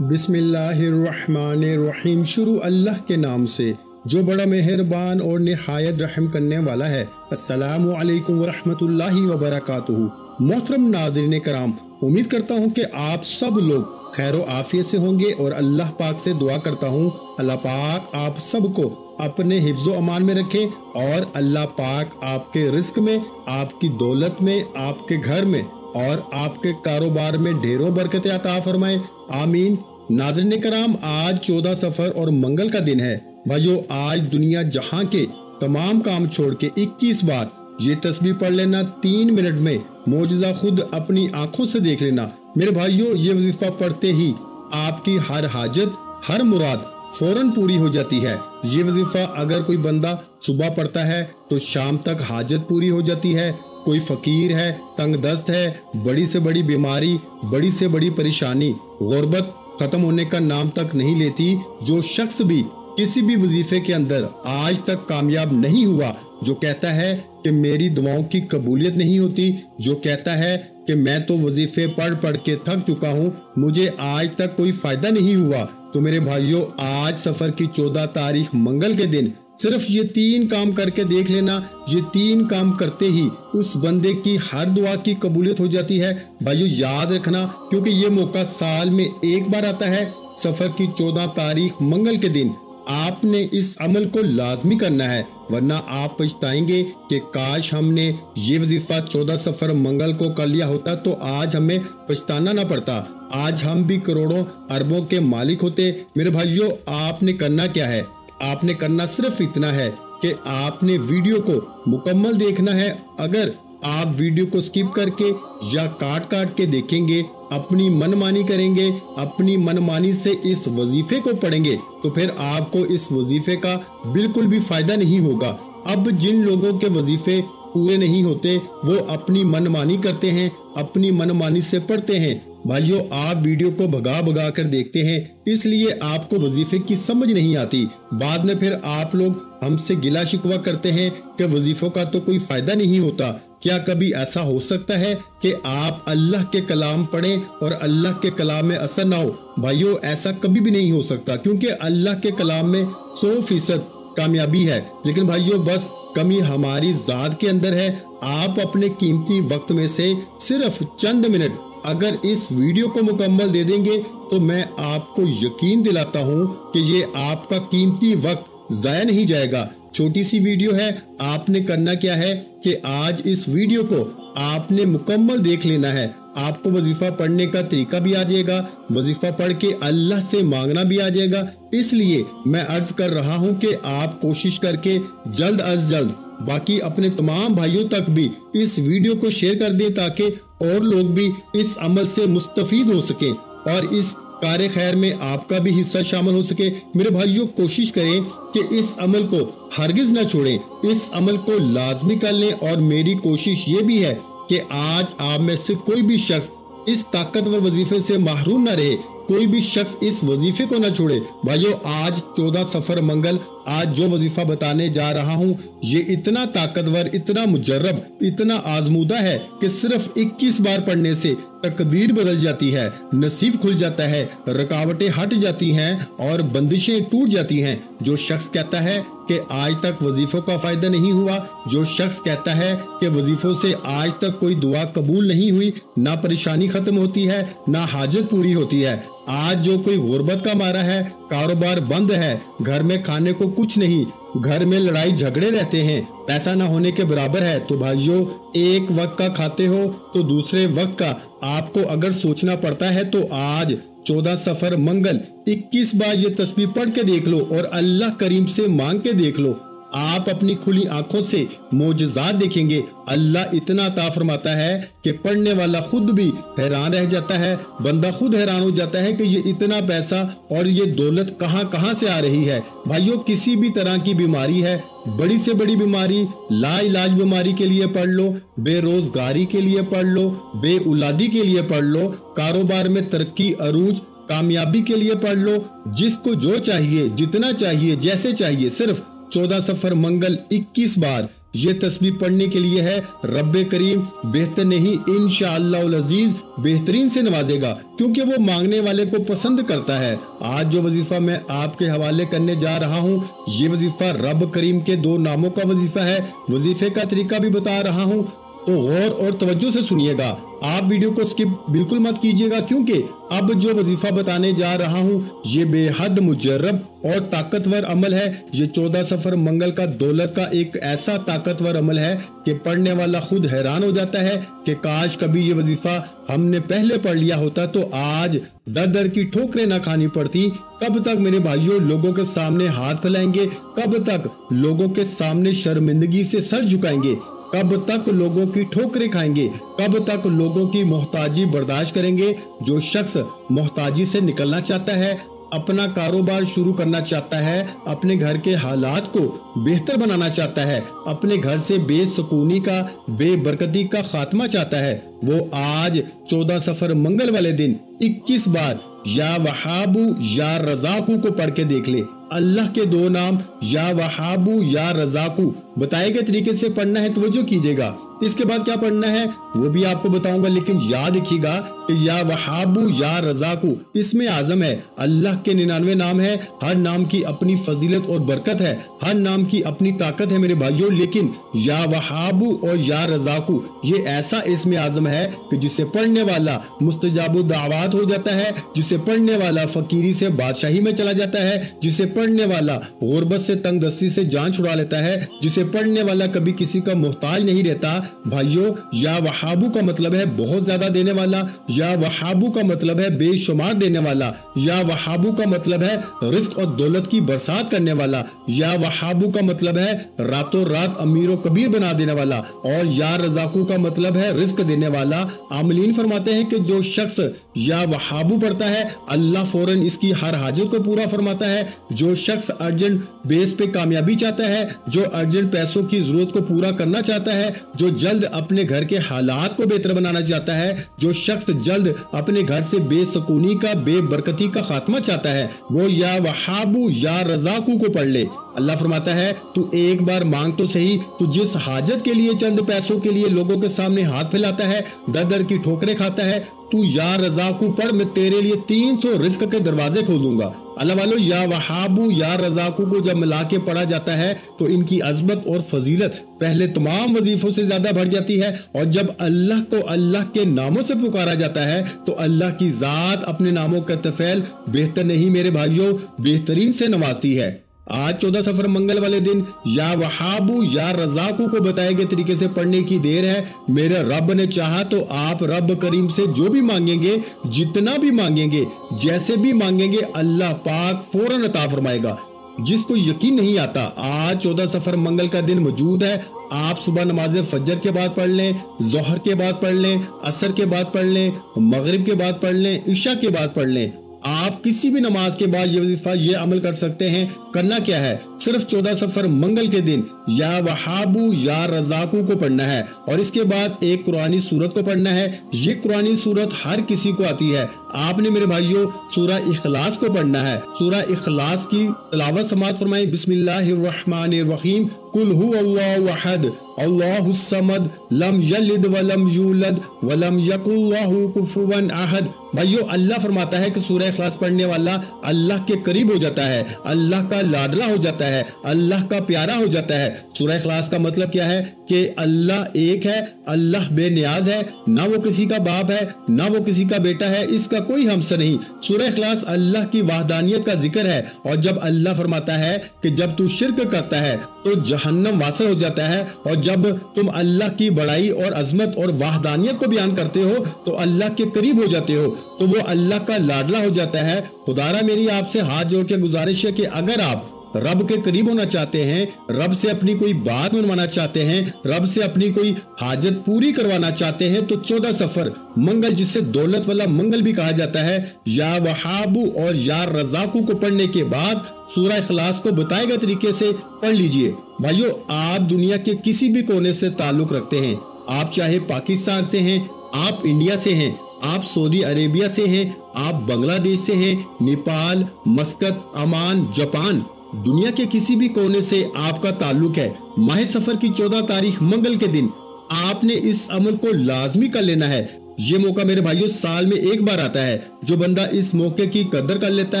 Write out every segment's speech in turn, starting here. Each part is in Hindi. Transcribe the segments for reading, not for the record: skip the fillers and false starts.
बिस्मिल्लाहिर्रहमानिर्रहीम। शुरू अल्लाह के नाम से जो बड़ा मेहरबान और निहायत रहम करने वाला है। अस्सलामु अलैकुम वरहमतुल्लाहि वबरकातुहू। मोहतरम नाज़रीन कराम, उम्मीद करता हूँ कि आप सब लोग खैर व आफियत से होंगे और अल्लाह पाक से दुआ करता हूँ अल्लाह पाक आप सबको अपने हिफ्ज़ो अमान में रखे और अल्लाह पाक आपके रिस्क में, आपकी दौलत में, आपके घर में और आपके कारोबार में ढेरों बरकतें अता फरमाए, आमीन। नाज़रीन कराम, आज 14 सफ़र और मंगल का दिन है। भाइयों, आज दुनिया जहां के तमाम काम छोड़ के 21 बार ये तस्बीह पढ़ लेना, 3 मिनट में मौजज़ा खुद अपनी आंखों से देख लेना। मेरे भाइयों, ये वजीफा पढ़ते ही आपकी हर हाजत, हर मुराद फौरन पूरी हो जाती है। ये वजीफा अगर कोई बंदा सुबह पढ़ता है तो शाम तक हाजत पूरी हो जाती है। कोई फकीर है, तंग दस्त है, बड़ी से बड़ी बीमारी, बड़ी से बड़ी परेशानी, गुर्बत खत्म होने का नाम तक नहीं लेती। जो शख्स भी किसी भी वजीफे के अंदर आज तक कामयाब नहीं हुआ, जो कहता है कि मेरी दुआओं की कबूलियत नहीं होती, जो कहता है कि मैं तो वजीफे पढ़ पढ़ के थक चुका हूँ, मुझे आज तक कोई फायदा नहीं हुआ, तो मेरे भाइयों, आज सफर की 14 तारीख मंगल के दिन सिर्फ ये 3 काम करके देख लेना। ये 3 काम करते ही उस बंदे की हर दुआ की कबूलियत हो जाती है। भाइयों, याद रखना, क्योंकि ये मौका साल में एक बार आता है। सफर की 14 तारीख मंगल के दिन आपने इस अमल को लाजमी करना है, वरना आप पछताएंगे कि काश हमने ये वजीफा 14 सफर मंगल को कर लिया होता तो आज हमें पछताना ना पड़ता, आज हम भी करोड़ों अरबों के मालिक होते। मेरे भाइयों, आपने करना क्या है? आपने करना सिर्फ इतना है कि आपने वीडियो को मुकम्मल देखना है। अगर आप वीडियो को स्किप करके या काट काट के देखेंगे, अपनी मनमानी करेंगे, अपनी मनमानी से इस वजीफे को पढ़ेंगे, तो फिर आपको इस वजीफे का बिल्कुल भी फायदा नहीं होगा। अब जिन लोगों के वजीफे पूरे नहीं होते वो अपनी मनमानी करते हैं, अपनी मनमानी से पढ़ते हैं। भाइयों, आप वीडियो को भगा भगा कर देखते हैं, इसलिए आपको वजीफे की समझ नहीं आती। बाद में फिर आप लोग हमसे गिला शिकवा करते हैं कि वजीफों का तो कोई फायदा नहीं होता। क्या कभी ऐसा हो सकता है कि आप अल्लाह के कलाम पढ़ें और अल्लाह के कलाम में असर ना हो? भाइयों, ऐसा कभी भी नहीं हो सकता, क्योंकि अल्लाह के कलाम में 100% कामयाबी है। लेकिन भाइयों, बस कमी हमारी जात के अंदर है। आप अपने कीमती वक्त में से सिर्फ चंद मिनट अगर इस वीडियो को मुकम्मल दे देंगे तो मैं आपको यकीन दिलाता हूं कि ये आपका कीमती वक्त जाया नहीं जाएगा। छोटी सी वीडियो है, आपने करना क्या है कि आज इस वीडियो को आपने मुकम्मल देख लेना है। आपको वजीफा पढ़ने का तरीका भी आ जाएगा, वजीफा पढ़ के अल्लाह से मांगना भी आ जाएगा। इसलिए मैं अर्ज कर रहा हूं कि आप कोशिश करके जल्द अज जल्द बाकी अपने तमाम भाइयों तक भी इस वीडियो को शेयर कर दें, ताकि और लोग भी इस अमल से मुस्तफीद हो सके और इस कार्य खैर में आपका भी हिस्सा शामिल हो सके। मेरे भाइयों, कोशिश करें कि इस अमल को हरगिज ना छोड़ें, इस अमल को लाजमी कर लें। और मेरी कोशिश ये भी है कि आज आप में से कोई भी शख्स इस ताकतवर वजीफे से महरूम ना रहे, कोई भी शख्स इस वजीफे को ना छोड़े। भाइयों, आज 14 सफर मंगल, आज जो वजीफा बताने जा रहा हूँ ये इतना ताकतवर, इतना मुजर्रब, इतना आजमूदा है कि सिर्फ 21 बार पढ़ने से तकदीर बदल जाती है, नसीब खुल जाता है, रुकावटें हट जाती हैं और बंदिशें टूट जाती हैं। जो शख्स कहता है कि आज तक वजीफों का फायदा नहीं हुआ, जो शख्स कहता है कि वजीफों से आज तक कोई दुआ कबूल नहीं हुई, ना परेशानी खत्म होती है, ना हाजत पूरी होती है, आज जो कोई गुर्बत का मारा है, कारोबार बंद है, घर में खाने को कुछ नहीं, घर में लड़ाई झगड़े रहते हैं, पैसा ना होने के बराबर है, तो भाइयों, एक वक्त का खाते हो तो दूसरे वक्त का आपको अगर सोचना पड़ता है, तो आज 14 सफर मंगल 21 बार ये तस्बीह पढ़ के देख लो और अल्लाह करीम से मांग के देख लो। आप अपनी खुली आंखों से मोजज़ात देखेंगे। अल्लाह इतना अता फरमाता है कि पढ़ने वाला खुद भी हैरान रह जाता है, बंदा खुद हैरान हो जाता है कि ये इतना पैसा और ये दौलत कहां कहां से आ रही है। भाइयों, किसी भी तरह की बीमारी है, बड़ी से बड़ी बीमारी, लाइलाज बीमारी के लिए पढ़ लो, बेरोजगारी के लिए पढ़ लो, बेउलादी के लिए पढ़ लो, कारोबार में तरक्की अरूज कामयाबी के लिए पढ़ लो, जिसको जो चाहिए, जितना चाहिए, जैसे चाहिए, सिर्फ 14 सफर मंगल 21 बार ये तस्बीह पढ़ने के लिए है। रब्बे करीम बेहतर नहीं इंशाअल्लाह अजीज बेहतरीन से नवाजेगा, क्योंकि वो मांगने वाले को पसंद करता है। आज जो वजीफा मैं आपके हवाले करने जा रहा हूँ, ये वजीफा रब करीम के 2 नामों का वजीफा है। वजीफे का तरीका भी बता रहा हूँ, तो गौर और तवज्जो से सुनिएगा। आप वीडियो को स्किप बिल्कुल मत कीजिएगा, क्योंकि अब जो वजीफा बताने जा रहा हूँ ये बेहद मुजर्रब और ताकतवर अमल है। ये 14 सफर मंगल का दौलत का एक ऐसा ताकतवर अमल है कि पढ़ने वाला खुद हैरान हो जाता है कि काश कभी ये वजीफा हमने पहले पढ़ लिया होता तो आज दर दर की ठोकरें ना खानी पड़ती। कब तक मेरे भाइयों लोगों के सामने हाथ फैलाएंगे, कब तक लोगों के सामने शर्मिंदगी से सर झुकाएंगे, कब तक लोगों की ठोकरें खाएंगे, कब तक लोगों की मोहताजी बर्दाश्त करेंगे। जो शख्स मोहताजी से निकलना चाहता है, अपना कारोबार शुरू करना चाहता है, अपने घर के हालात को बेहतर बनाना चाहता है, अपने घर से बेसुकूनी का बेबरकती का खात्मा चाहता है, वो आज 14 सफर मंगल वाले दिन 21 बार या वहाबू या रजाकू को पढ़ के देख ले। अल्लाह के 2 नाम या वहाबू या रजाकू बताए गए तरीके से पढ़ना है, तवज्जो कीजिएगा। इसके बाद क्या पढ़ना है वो भी आपको बताऊंगा, लेकिन याद रखिएगा कि या वहाबू या रजाकू इसमें आजम है। अल्लाह के 99 नाम है, हर नाम की अपनी फजीलत और बरकत है, हर नाम की अपनी ताकत है मेरे भाइयों, लेकिन या वहाबू और या रजाकू ये ऐसा इसमें आजम है कि जिसे पढ़ने वाला मुस्तजाबु दावत हो जाता है, जिसे पढ़ने वाला फकीरी से बादशाही में चला जाता है, जिसे पढ़ने वाला गुर्बत से तंगदस्ती से जान छुड़ा लेता है, जिसे पढ़ने वाला कभी किसी का मोहताज नहीं रहता। भाइयों या वहाबू का मतलब है बहुत ज्यादा देने वाला, या वहाबू का मतलब है बेशुमार देने वाला, या वहाबू का मतलब है रिस्क और दौलत की बरसात करने वाला, या वहाबू का मतलब है रातों रात अमीर और कबीर बना देने वाला, और या रजाकू का मतलब है रिस्क देने वाला। आमलीन फरमाते हैं कि जो शख्स या वहाबू पढ़ता है अल्लाह फौरन इसकी हर हाजत को पूरा फरमाता है। जो शख्स अर्जेंट बेस पे कामयाबी चाहता है, जो अर्जेंट पैसों की जरूरत को पूरा करना चाहता है, जो जल्द अपने घर के हालात को बेहतर बनाना चाहता है, जो शख्स जल्द अपने घर से बेसुकूनी का बेबरकती का खात्मा चाहता है, वो या वहाबू या रजाकू को पढ़ ले। अल्लाह फरमाता है तू एक बार मांग तो सही, तू जिस हाजत के लिए चंद पैसों के लिए लोगों के सामने हाथ फैलाता है, दर दर की ठोकरें खाता है, तू या रजाकू पढ़, मैं तेरे लिए 300 रिस्क के दरवाजे खोलूंगा। अल्लाह वालों या वहाबू या रजाकू को जब मिला के पढ़ा जाता है तो इनकी अजमत और फजीलत पहले तमाम वजीफों से ज्यादा बढ़ जाती है। और जब अल्लाह को अल्लाह के नामों से पुकारा जाता है तो अल्लाह की जात अपने नामों का तफैल बेहतर नहीं मेरे भाइयों बेहतरीन से नवाजती है। आज 14 सफर मंगल वाले दिन या वहाबू या रजाकू को बताए गए तरीके से पढ़ने की देर है। मेरे रब ने चाहा तो आप रब करीम से जो भी मांगेंगे, जितना भी मांगेंगे, जैसे भी मांगेंगे, अल्लाह पाक फौरन अता फरमाएगा। जिसको यकीन नहीं आता, आज 14 सफर मंगल का दिन मौजूद है। आप सुबह नमाज फजर के बाद पढ़ लें, जोहर के बाद पढ़ लें, असर के बाद पढ़ लें, मगरिब के बाद पढ़ लें, इशा के बाद पढ़ लें। आप किसी भी नमाज के बाद ये वजीफा ये अमल कर सकते हैं। करना क्या है, सिर्फ 14 सफर मंगल के दिन या वहाबू या रजाकू को पढ़ना है और इसके बाद एक कुरानी सूरत को पढ़ना है। ये कुरानी सूरत हर किसी को आती है। आपने मेरे भाइयों सूरह इखलास को पढ़ना है। सूरह इखलास की तिलावत समाअत फरमाएं। बिस्मिल्लाहिर्रहमानिर्रहीम। कुल हुवल्लाहु अहद अल्लाहुस समद लम यलिद वलम यूलद वलम यकुल लहू कुफुवन अहद। भाइयों अल्लाह फरमाता है कि सूरह इखलास पढ़ने वाला अल्लाह के करीब हो जाता है, अल्लाह का लाडला हो जाता है, अल्लाह का प्यारा हो जाता है। सूरह इखलास का मतलब क्या है कि अल्लाह एक है, अल्लाह बेनियाज है, ना वो किसी का बाप है, ना वो किसी का बेटा है, इसका कोई हमसर नहीं। सूरह इखलास अल्लाह की वहदानियत का जिक्र है। और जब अल्लाह फरमाता है कि जब तू शिर्क करता है तो जहन्नम वासल हो जाता है, और जब तुम अल्लाह की बड़ाई और अजमत और वहदानियत को बयान करते हो तो अल्लाह के करीब हो जाते हो, तो वो अल्लाह का लाडला हो जाता है। खुदारा मेरी आपसे हाथ जोड़ के गुजारिश है कि अगर आप रब के करीब होना चाहते हैं, रब से अपनी कोई बात मनवाना चाहते हैं, रब से अपनी कोई हाजत पूरी करवाना चाहते हैं, तो 14 सफर मंगल, जिसे दौलत वाला मंगल भी कहा जाता है, या वहाबू और या रजाकू को पढ़ने के बाद सूरह इखलास को बताए गए तरीके से पढ़ लीजिए। भाइयों आप दुनिया के किसी भी कोने से ताल्लुक रखते हैं, आप चाहे पाकिस्तान से हैं, आप इंडिया से हैं, आप सऊदी अरेबिया से हैं, आप बांग्लादेश से हैं, नेपाल, मस्कत, अमान, जापान, दुनिया के किसी भी कोने से आपका ताल्लुक है, माह सफर की 14 तारीख मंगल के दिन आपने इस अमल को लाजमी कर लेना है। ये मौका मेरे भाइयों साल में एक बार आता है। जो बंदा इस मौके की कदर कर लेता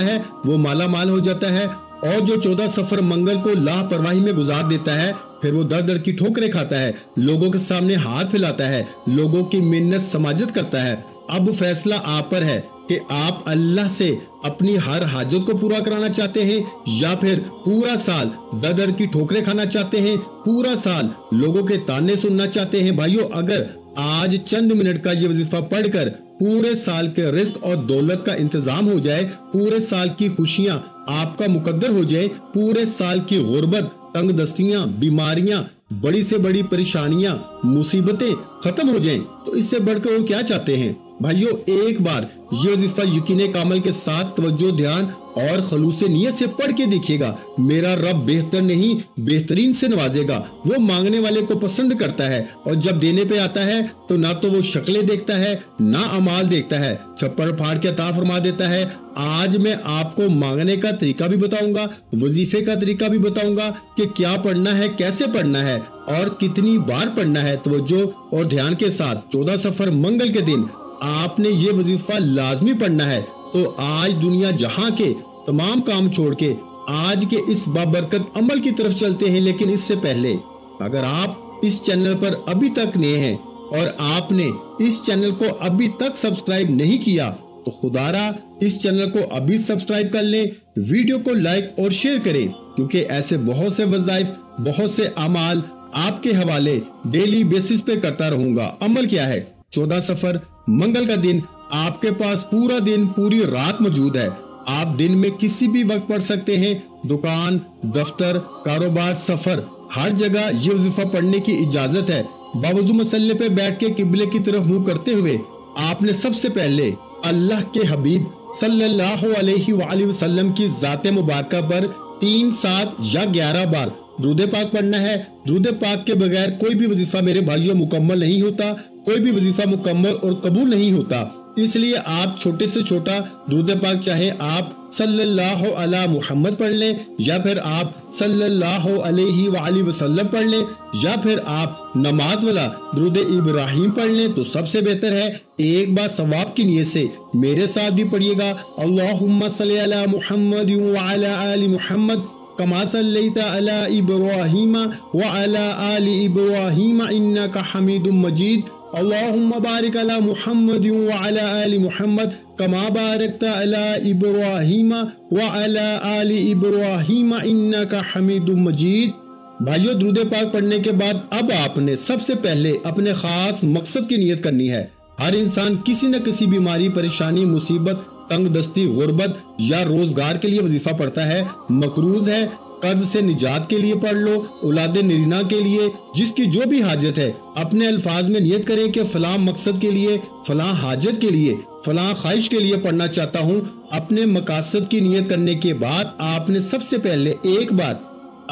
है वो माला माल हो जाता है, और जो 14 सफर मंगल को लापरवाही में गुजार देता है फिर वो दर दर की ठोकरें खाता है, लोगों के सामने हाथ फैलाता है, लोगों की मिन्नत समाजत करता है। अब फैसला आप पर है कि आप अल्लाह से अपनी हर हाजत को पूरा कराना चाहते हैं या फिर पूरा साल दर दर की ठोकरें खाना चाहते हैं, पूरा साल लोगों के ताने सुनना चाहते हैं। भाइयों, अगर आज चंद मिनट का ये वजीफा पढ़कर पूरे साल के रिस्क और दौलत का इंतजाम हो जाए, पूरे साल की खुशियां आपका मुकद्दर हो जाए, पूरे साल की गुर्बत, तंगदस्तियां, बीमारियां, बड़ी से बड़ी परेशानियां, मुसीबतें खत्म हो जाएं, तो इससे बढ़कर और क्या चाहते हैं। भाइयों, एक बार ये वजीफा यकीन कामल के साथ तवज्जो, ध्यान और खलूस नियत से पढ़ के देखिएगा। मेरा रब बेहतर नहीं बेहतरीन से नवाजेगा। वो मांगने वाले को पसंद करता है, और जब देने पे आता है तो ना तो वो शक्लें देखता है ना अमाल देखता है, छप्पड़ फाड़ के अता फरमा देता है। आज मैं आपको मांगने का तरीका भी बताऊंगा, वजीफे का तरीका भी बताऊंगा कि क्या पढ़ना है, कैसे पढ़ना है और कितनी बार पढ़ना है। तवज्जो और ध्यान के साथ 14 सफर मंगल के दिन आपने ये वजीफा लाजमी पढ़ना है। तो आज दुनिया जहां के तमाम काम छोड़ के आज के इस बाबरकत अमल की तरफ चलते हैं। लेकिन इससे पहले अगर आप इस चैनल पर अभी तक नए हैं और आपने इस चैनल को अभी तक सब्सक्राइब नहीं किया तो खुदारा इस चैनल को अभी सब्सक्राइब कर लें, वीडियो को लाइक और शेयर करें, क्योंकि ऐसे बहुत से वज़ाइफ, बहुत से अमाल आपके हवाले डेली बेसिस पे करता रहूंगा। अमल क्या है? 14 सफर मंगल का दिन आपके पास पूरा दिन, पूरी रात मौजूद है। आप दिन में किसी भी वक्त पढ़ सकते हैं। दुकान, दफ्तर, कारोबार, सफर, हर जगह ये वजीफा पढ़ने की इजाजत है। बावजू मसल्ले पे बैठ के किबले की तरफ मुंह करते हुए आपने सबसे पहले अल्लाह के हबीब सल्लल्लाहु अलैहि वसल्लम की जाते मुबारका पर 3, 7 या 11 बार दुरूद पाक पढ़ना है। दुरूद पाक के बगैर कोई भी वजीफा मेरे भाइयों मुकम्मल नहीं होता, कोई भी वजीफा मुकम्मल और कबूल नहीं होता। इसलिए आप छोटे से छोटा दुरूद पाक चाहे आप सल्लल्लाहु अला मुहम्मद पढ़ लें, या फिर आप सल्लल्लाहु अलैहि वसल्लम पढ़ लें, या फिर आप नमाज वाला दुरूद इब्राहिम पढ़ लें तो सबसे बेहतर है। एक बार सवाब की नियत से मेरे साथ भी पढ़िएगा, अल्लाहुम्मा सल्ली अला मुहम्मद व अला आलि मुहम्मद कमा सल्लैता अला इब्राहीम व अला आलि इब्राहीम इन्नका हमीदुम मजीद, अल्लाहुम्मा बारिक अला मुहम्मद व अला आलि मुहम्मद कमा बारकता अला इब्राहीम व अला आलि इब्राहीम इन्नका हमीदुम मजीद। भाइयों, दुरूद पाक पढ़ने के बाद अब आपने सबसे पहले अपने खास मकसद की नियत करनी है। हर इंसान किसी न किसी बीमारी, परेशानी, मुसीबत, तंगदस्ती, गुर्बत या रोजगार के लिए वजीफा पढ़ता है। मकरूज है, कर्ज से निजात के लिए पढ़ लो, औलाद नरीना के लिए, जिसकी जो भी हाजत है अपने अल्फाज में नियत करें कि फलां मकसद के लिए, फलां हाजत के लिए, फलां ख्वाहिश के लिए पढ़ना चाहता हूँ। अपने मकासद की नियत करने के बाद आपने सबसे पहले एक बार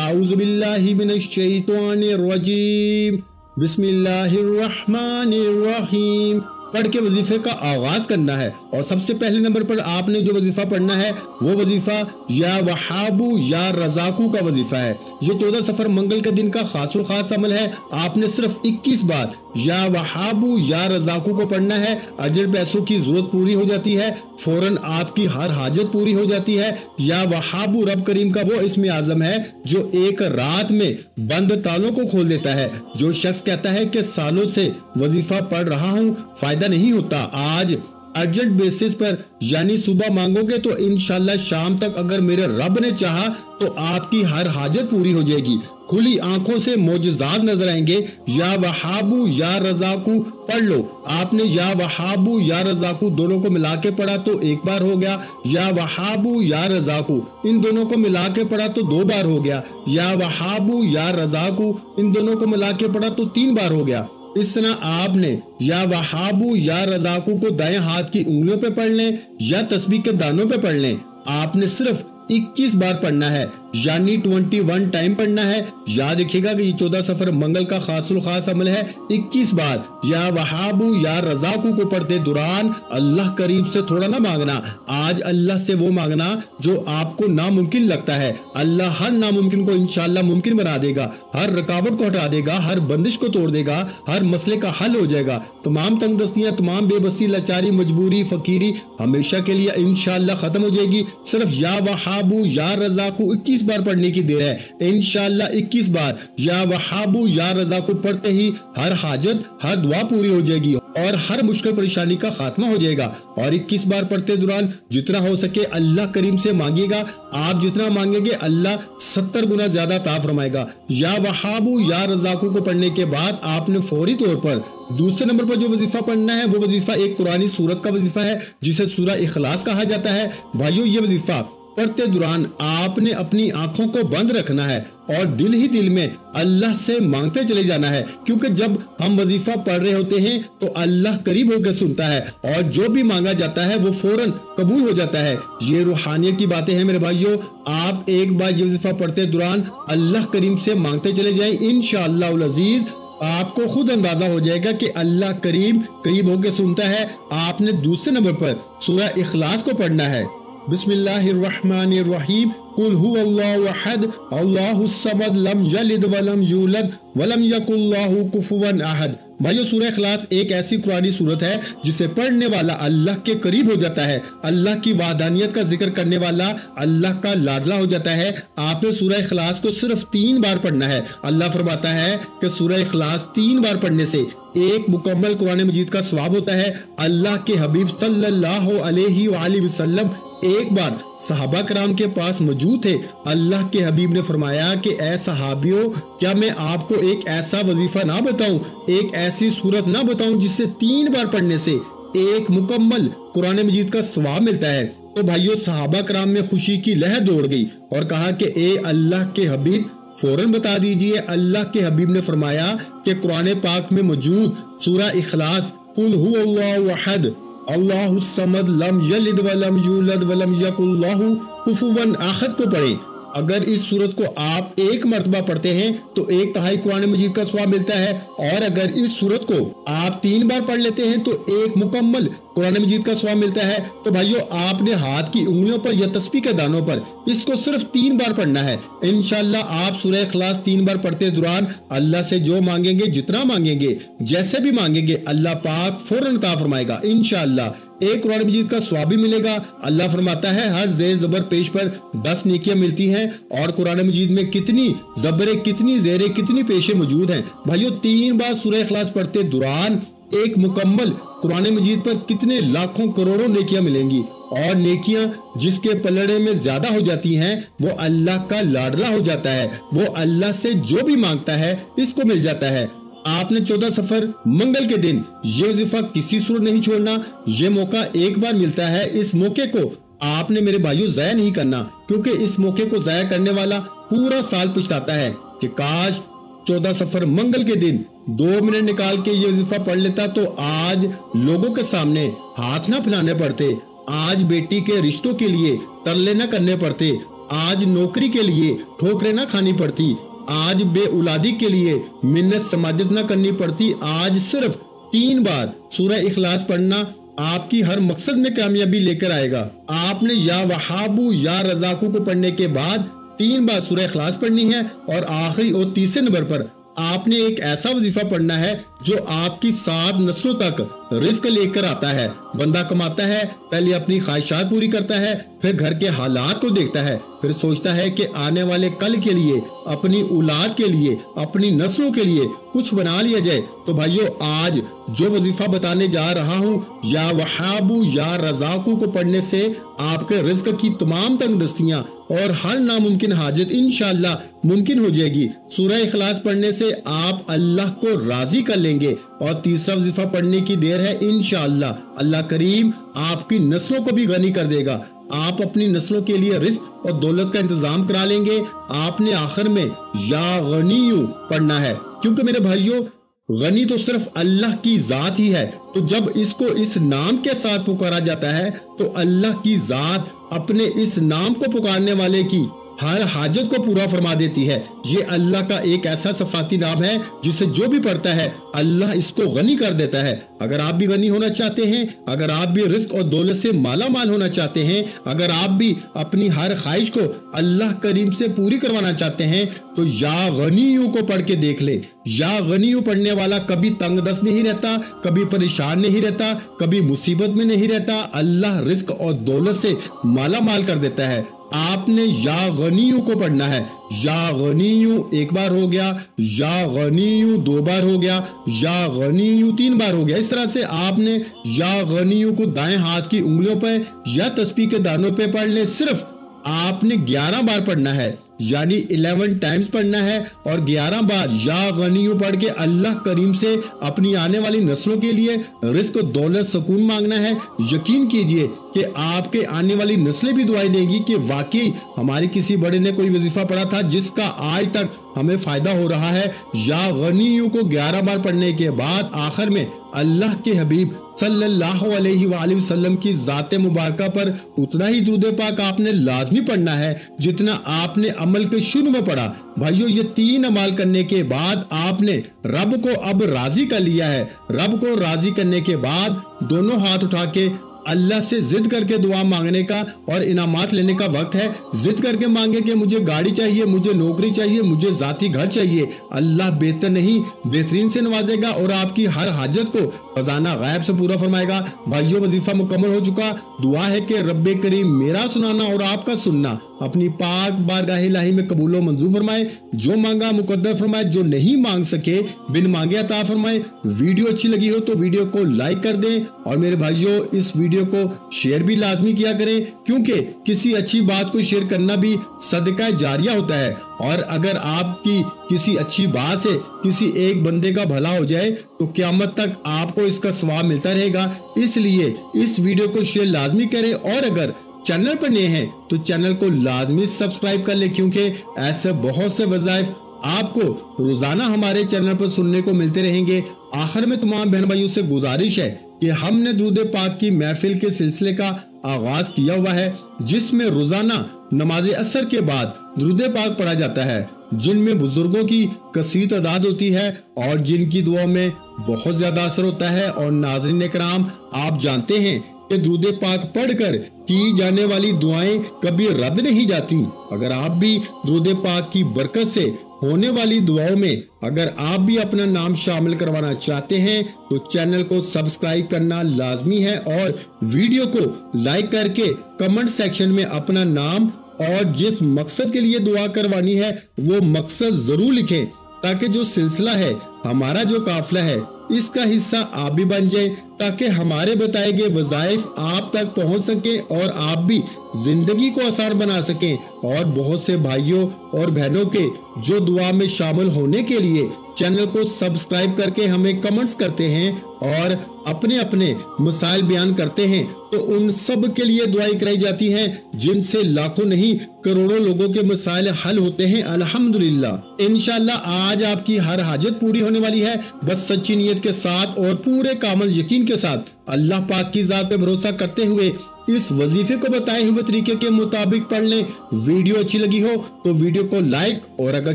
आऊज़ु बिल्लाहि मिनश शैतानिर रजीम बिस्मिल्लाहिर रहमानिर रहीम पढ़ के वजीफे का आगाज करना है। और सबसे पहले नंबर पर आपने जो वजीफा पढ़ना है वो वजीफा या वहाबू या रजाकू का वजीफा है। ये 14 सफर मंगल के दिन का खास अमल है। आपने सिर्फ 21 बार या वहाबू या रजाकू को पढ़ना है। अजर पैसों की जरूरत पूरी हो जाती है, फौरन आपकी हर हाजत पूरी हो जाती है। या वहाबू रब करीम का वो इस्म आजम है जो एक रात में बंद तालों को खोल देता है। जो शख्स कहता है कि सालों से वजीफा पढ़ रहा हूँ, फायदा नहीं होता, आज अर्जेंट बेसिस पर यानी सुबह मांगोगे तो इंशाल्लाह शाम तक अगर मेरे रब ने चाहा तो आपकी हर हाजत पूरी हो जाएगी। खुली आंखों से मोजज़ात नजर आएंगे। या वहाबू या रजाकू पढ़ लो। आपने या वहाबू या रजाकू दोनों को मिला के पढ़ा तो एक बार हो गया। या वहाबू या रजाकू इन दोनों को मिला के पढ़ा तो 2 बार हो गया। या वहाबू या रजाकू इन दोनों को मिला के पढ़ा तो 3 बार हो गया। इस तरह आपने या वहाबू या रजाकू को दाएं हाथ की उंगलियों पे पढ़ लें या तस्बीह के दानों पे पढ़ लें। आपने सिर्फ 21 बार पढ़ना है। यानी 21 टाइम पढ़ना है। याद रखिएगा कि ये 14 सफर मंगल का खासुल खास अमल है। 21 बार या वहाबू या रजाकू को पढ़ते दौरान अल्लाह करीम से थोड़ा ना मांगना, आज अल्लाह से वो मांगना जो आपको नामुमकिन लगता है। अल्लाह हर नामुमकिन को इंशाअल्लाह मुमकिन बना देगा, हर रुकावट को हटा देगा, हर बंदिश को तोड़ देगा, हर मसले का हल हो जाएगा। तमाम तंगदस्तियां, तमाम बेबसी, लाचारी, मजबूरी, फकीरी हमेशा के लिए इंशाअल्लाह खत्म हो जाएगी। सिर्फ या वहाबू या रजाकू 21 बार पढ़ने की देर है। इंशाअल्लाह 21 बार या वहाबू या रजाकू पढ़ते ही हर हाजत, हर दुआ पूरी हो जाएगी और हर मुश्किल परेशानी का खात्मा हो जाएगा। और 21 बार पढ़ते दौरान जितना हो सके अल्लाह करीम से मांगिएगा। आप जितना मांगेंगे अल्लाह 70 गुना ज्यादा अता फरमाएगा। या वहाबू या रजाकू को पढ़ने के बाद आपने फौरी तौर पर दूसरे नंबर पर जो वजीफा पढ़ना है वो वजीफा एक कुरानी सूरत का वजीफा है जिसे सूरा इखलास कहा जाता है। भाइयों, ये वजीफा पढ़ते दौरान आपने अपनी आंखों को बंद रखना है और दिल ही दिल में अल्लाह से मांगते चले जाना है, क्योंकि जब हम वजीफा पढ़ रहे होते हैं तो अल्लाह करीब होकर सुनता है और जो भी मांगा जाता है वो फौरन कबूल हो जाता है। ये रूहानियत की बातें हैं मेरे भाइयों। आप एक बार ये वजीफा पढ़ते दौरान अल्लाह करीम से मांगते चले जाएं, इंशाअल्लाह उल अजीज आपको खुद अंदाजा हो जाएगा कि अल्लाह करीब होकर सुनता है। आपने दूसरे नंबर पर सूरा इखलास को पढ़ना है। बिस्मिल्लाहिर्रहमानिर्रहीम, कुल हुवल्लाहु अहद, अल्लाहुस समद, लम यलिद वलम यूलद वलम यकुल लहू कुफुवन अहद। भाइयों, सूरह इखलास एक ऐसी कुरानी सूरत है जिसे पढ़ने वाला अल्लाह के करीब हो जाता है, अल्लाह की वाहदानियत का जिक्र करने वाला अल्लाह का लाडला हो जाता है। आपने सूरह इखलास को सिर्फ 3 बार पढ़ना है। अल्लाह फरमाता है कि सूरह इखलास 3 बार पढ़ने से एक मुकम्मल कुरान मजीद का सवाब होता है। अल्लाह के हबीब सल्लल्लाहु अलैहि वसल्लम एक बार सहाबा कराम के पास मौजूद थे। अल्लाह के हबीब ने फरमाया कि ऐ सहाबियों, क्या मैं आपको एक ऐसा वजीफा ना बताऊं, एक ऐसी सूरत ना बताऊं जिससे 3 बार पढ़ने से एक मुकम्मल कुरान मजीद का सवाब मिलता है। तो भाइयों, सहाबा कराम में खुशी की लहर दौड़ गई और कहा कि ए अल्लाह के हबीब, फौरन बता दीजिए। अल्लाह के हबीब ने फरमाया कि कुरान पाक में मौजूद सूरा इखलास कुल हुवल्लाहु अहद, अल्लाहुस समद, लम यलिद वलम यूलद वलम यकुल लहू कुफुवन अहद को पढ़ें। अगर इस सूरत को आप एक मर्तबा पढ़ते हैं तो 1/3 कुरान मजीद का सवाब मिलता है, और अगर इस सूरत को आप 3 बार पढ़ लेते हैं तो एक मुकम्मल कुरान मजीद का सवाब मिलता है। तो भाइयों, आपने हाथ की उंगलियों पर या तस्बीह के दानों पर इसको सिर्फ 3 बार पढ़ना है। इंशाअल्लाह आप सूरह इखलास 3 बार पढ़ते दौरान अल्लाह से जो मांगेंगे, जितना मांगेंगे, जैसे भी मांगेंगे, अल्लाह पाक फौरन अता फरमाएगा। इंशाअल्लाह एक कुरान मजीद का सवाब भी मिलेगा। अल्लाह फरमाता है हर जेर जबर पेश पर 10 नेकियां मिलती हैं, और कुरान मजीद में कितनी जबरे, कितनी जेरे, कितनी पेशे मौजूद हैं। भाइयों, 3 बार सूरह इखलास पढ़ते दौरान एक मुकम्मल कुरान मजीद पर कितने लाखों करोड़ों नेकियां मिलेंगी, और नेकियां जिसके पलड़े में ज्यादा हो जाती हैं वो अल्लाह का लाडला हो जाता है। वो अल्लाह से जो भी मांगता है इसको मिल जाता है। आपने 14 सफर मंगल के दिन ये वजीफा किसी सूरत नहीं छोड़ना। ये मौका एक बार मिलता है। इस मौके को आपने मेरे भाइयों जाया नहीं करना, क्योंकि इस मौके को जाया करने वाला पूरा साल पछताता है कि काश 14 सफर मंगल के दिन 2 मिनट निकाल के ये वजीफा पढ़ लेता तो आज लोगों के सामने हाथ ना फैलाने पड़ते, आज बेटी के रिश्तों के लिए तरले न करने पड़ते, आज नौकरी के लिए ठोकरें ना खानी पड़ती, आज बेउलादी के लिए मिन्नत समाजत न करनी पड़ती। आज सिर्फ 3 बार सूरह इखलास पढ़ना आपकी हर मकसद में कामयाबी लेकर आएगा। आपने या वहाबू या रजाकू को पढ़ने के बाद 3 बार सूरह इखलास पढ़नी है, और आखिरी और तीसरे नंबर पर आपने एक ऐसा वजीफा पढ़ना है जो आपकी 7 नस्लों तक रिस्क लेकर आता है। बंदा कमाता है, पहले अपनी ख्वाहिशात पूरी करता है, फिर घर के हालात को देखता है, फिर सोचता है कि आने वाले कल के लिए, अपनी औलाद के लिए, अपनी नस्लों के लिए कुछ बना लिया जाए। तो भाइयों, आज जो वजीफा बताने जा रहा हूँ, या वहाबू या रजाकू को पढ़ने से आपके रिस्क की तमाम तंगदस्तियां और हर नामुमकिन हाजत इंशाअल्लाह मुमकिन हो जाएगी। सूरह इखलास पढ़ने से आप अल्लाह को राजी कर लेंगे। और तीसरा वजीफा पढ़ने की देर है। इंशाअल्लाह अल्लाह करीम आपकी नस्लों को भी गनी कर देगा। आप अपनी नस्लों के लिए रिस्क और दौलत का इंतजाम करा लेंगे। आपने आखिर में या गनीयू पढ़ना है, क्योंकि मेरे भाइयों, गनी तो सिर्फ अल्लाह की जात ही है। तो जब इसको इस नाम के साथ पुकारा जाता है तो अल्लाह की जात अपने इस नाम को पुकारने वाले की हर हाजत को पूरा फरमा देती है। ये अल्लाह का एक ऐसा सफाती नाम है जिसे जो भी पढ़ता है अल्लाह इसको गनी कर देता है। अगर आप भी गनी होना चाहते हैं, अगर आप भी रिस्क और दौलत से माला माल होना चाहते हैं, अगर आप भी अपनी हर ख्वाहिश को अल्लाह करीम से पूरी करवाना चाहते हैं, तो या गनीयू को पढ़ के देख ले। या गनीयू पढ़ने वाला कभी तंगदस्त नहीं रहता, कभी परेशान नहीं रहता, कभी मुसीबत में नहीं रहता। अल्लाह रिस्क और दौलत से माला माल कर देता है। आपने या गनीयू को पढ़ना है। या गनीयू एक बार हो गया, या गनीयू 2 बार हो गया, या गनीयू 3 बार हो गया। इस तरह से आपने या गनीयू को दाएं हाथ की उंगलियों पर या तस्बीह के दानों पे पढ़ ले। सिर्फ आपने 11 बार पढ़ना है, यानी 11 टाइम्स पढ़ना है और 11 बार या गनीयू पढ़ के अल्लाह करीम से अपनी आने वाली नस्लों के लिए रिस्क, दौलत, सुकून मांगना है। यकीन कीजिए कि आपके आने वाली नस्लें भी दुआएं देंगी कि वाकई हमारे किसी बड़े ने कोई वजीफा पढ़ा था जिसका आज तक हमें फायदा हो रहा है। या गनीयू को 11 बार पढ़ने के बाद आखिर में अल्लाह के हबीब सल्लल्लाहु अलैहि वसल्लम की ज़ाते मुबारका पर उतना ही दुरूद पाक आपने लाजमी पढ़ना है जितना आपने अमल के शुरू में पढ़ा। भाइयों, ये 3 अमाल करने के बाद आपने रब को अब राजी कर लिया है। रब को राजी करने के बाद दोनों हाथ उठा के अल्लाह से जिद करके दुआ मांगने का और इनामात लेने का वक्त है। जिद करके मांगे कि मुझे गाड़ी चाहिए, मुझे नौकरी चाहिए, मुझे जाती घर चाहिए। अल्लाह बेहतर नहीं बेहतरीन से नवाजेगा और आपकी हर हाजत को खजाना गैब से पूरा फरमाएगा। भाइयों, वजीफा मुकम्मल हो चुका। दुआ है कि रब्बे करीम मेरा सुनाना और आपका सुनना अपनी पाक बारगाह इलाही में कबूल व मंजूर फरमाए। जो मांगा मुकद्दर फरमाए, जो नहीं मांग सके बिन मांगे अता फरमाए। वीडियो अच्छी लगी हो तो वीडियो को लाइक कर दें और मेरे भाइयों इस वीडियो को शेयर भी लाजमी किया करें, क्योंकि किसी अच्छी बात को शेयर करना भी सदका जारिया होता है। और अगर आपकी किसी अच्छी बात से किसी एक बंदे का भला हो जाए तो क़यामत तक आपको इसका सवाब मिलता रहेगा। इसलिए इस वीडियो को शेयर लाजमी करें और अगर चैनल पर नए हैं तो चैनल को लाजमी सब्सक्राइब कर ले, क्योंकि ऐसे बहुत से वज़ाइफ आपको रोजाना हमारे चैनल पर सुनने को मिलते रहेंगे। आखिर में तमाम बहन भाइयों से गुजारिश है कि हमने दुरूद पाक की महफिल के सिलसिले का आगाज किया हुआ है, जिसमें रोजाना नमाज असर के बाद दुरूद पाक पढ़ा जाता है, जिनमें बुजुर्गों की कसीर तादाद होती है और जिनकी दुआ में बहुत ज्यादा असर होता है। और नाज़रीन कराम, आप जानते हैं कि दुरूद पाक पढ़कर की जाने वाली दुआएं कभी रद्द नहीं जाती। अगर आप भी दुरूद पाक की बरकत से होने वाली दुआओं में अगर आप भी अपना नाम शामिल करवाना चाहते हैं तो चैनल को सब्सक्राइब करना लाजमी है और वीडियो को लाइक करके कमेंट सेक्शन में अपना नाम और जिस मकसद के लिए दुआ करवानी है वो मकसद जरूर लिखें, ताकि जो सिलसिला है, हमारा जो काफिला है, इसका हिस्सा आप भी बन जाए, ताकि हमारे बताए गए वज़ाइफ आप तक पहुंच सके और आप भी जिंदगी को आसान बना सकें। और बहुत से भाइयों और बहनों के जो दुआ में शामिल होने के लिए चैनल को सब्सक्राइब करके हमें कमेंट्स करते हैं और अपने अपने मसाइल बयान करते हैं, तो उन सब के लिए दुआएं कराई जाती हैं, जिनसे लाखों नहीं करोड़ों लोगों के मसाइल हल होते हैं अल्हम्दुलिल्लाह। इंशाअल्लाह आज आपकी हर हाजत पूरी होने वाली है। बस सच्ची नीयत के साथ और पूरे कामल यकीन के साथ अल्लाह पाक की जात पे भरोसा करते हुए इस वजीफे को बताए हुए तरीके के मुताबिक पढ़ लें। वीडियो अच्छी लगी हो तो वीडियो को लाइक और अगर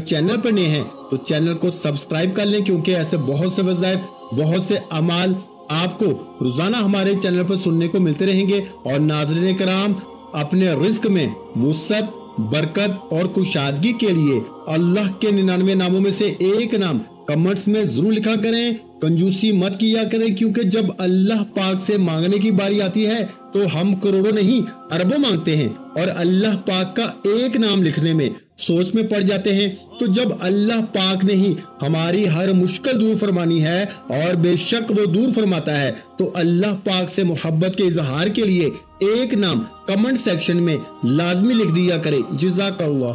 चैनल पर नए हैं तो चैनल को सब्सक्राइब कर लें, क्योंकि ऐसे बहुत से वज़ाइफ, बहुत से अमाल आपको रोजाना हमारे चैनल पर सुनने को मिलते रहेंगे। और नाज़रीन कराम, अपने रिस्क में वुसअत, बरकत और कुशादगी के लिए अल्लाह के 99 नामों में से एक नाम कमेंट्स में जरूर लिखा करें। कंजूसी मत किया करें, क्योंकि जब अल्लाह पाक से मांगने की बारी आती है तो हम करोड़ों नहीं अरबों मांगते हैं और अल्लाह पाक का एक नाम लिखने में सोच में पड़ जाते हैं। तो जब अल्लाह पाक ने ही हमारी हर मुश्किल दूर फरमानी है और बेशक वो दूर फरमाता है, तो अल्लाह पाक से मोहब्बत के इजहार के लिए एक नाम कमेंट सेक्शन में लाजमी लिख दिया करें। जज़ाकल्लाह।